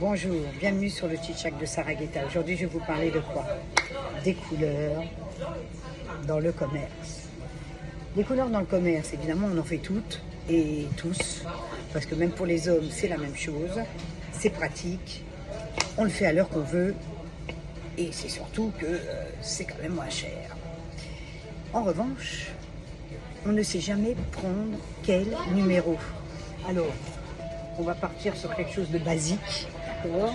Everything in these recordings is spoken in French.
Bonjour, bienvenue sur le Tchitchak de Saraguetta. Aujourd'hui, je vais vous parler de quoi? Des couleurs dans le commerce. Les couleurs dans le commerce, évidemment, on en fait toutes et tous, parce que même pour les hommes, c'est la même chose. C'est pratique, on le fait à l'heure qu'on veut, et c'est surtout que c'est quand même moins cher. En revanche, on ne sait jamais prendre quel numéro. Alors, on va partir sur quelque chose de basique, d'accord,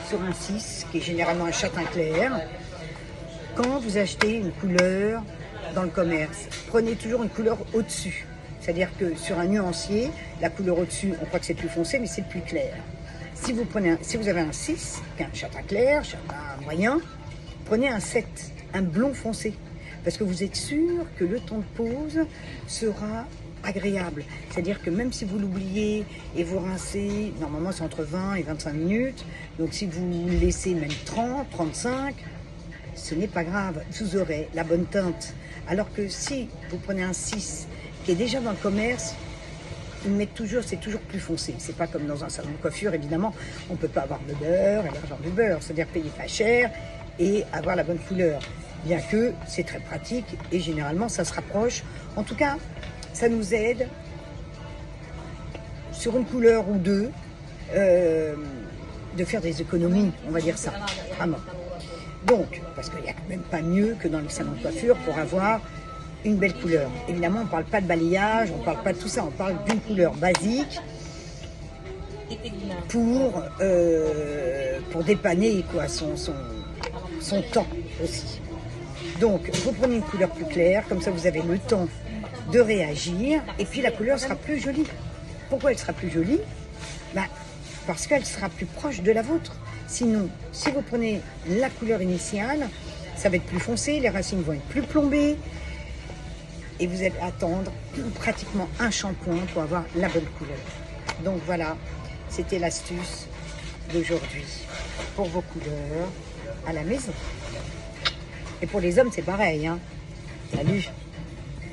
sur un 6, qui est généralement un châtain clair. Quand vous achetez une couleur dans le commerce, prenez toujours une couleur au-dessus. C'est-à-dire que sur un nuancier, la couleur au-dessus, on croit que c'est plus foncé, mais c'est plus clair. Si vous avez un 6, qui est un châtain clair, châtain moyen, prenez un 7, un blond foncé. Parce que vous êtes sûr que le temps de pose sera agréable. C'est-à-dire que même si vous l'oubliez et vous rincez, normalement c'est entre 20 et 25 minutes, donc si vous laissez même 30, 35, ce n'est pas grave, vous aurez la bonne teinte. Alors que si vous prenez un 6 qui est déjà dans le commerce, ils mettent toujours, c'est toujours plus foncé. C'est pas comme dans un salon de coiffure, évidemment, on ne peut pas avoir le beurre et l'argent du beurre, c'est-à-dire payer pas cher et avoir la bonne couleur. Bien que c'est très pratique et généralement ça se rapproche. En tout cas, ça nous aide sur une couleur ou deux de faire des économies, on va dire ça, vraiment. Donc, parce qu'il n'y a quand même pas mieux que dans les salons de coiffure pour avoir une belle couleur. Évidemment, on ne parle pas de balayage, on ne parle pas de tout ça, on parle d'une couleur basique pour dépanner quoi, son temps aussi. Donc, vous prenez une couleur plus claire, comme ça vous avez le temps de réagir, et puis la couleur sera plus jolie. Pourquoi elle sera plus jolie? Parce qu'elle sera plus proche de la vôtre. Sinon, si vous prenez la couleur initiale, ça va être plus foncé, les racines vont être plus plombées, et vous allez attendre pratiquement un shampoing pour avoir la bonne couleur. Donc voilà, c'était l'astuce d'aujourd'hui pour vos couleurs à la maison. Et pour les hommes, c'est pareil, hein. Salut!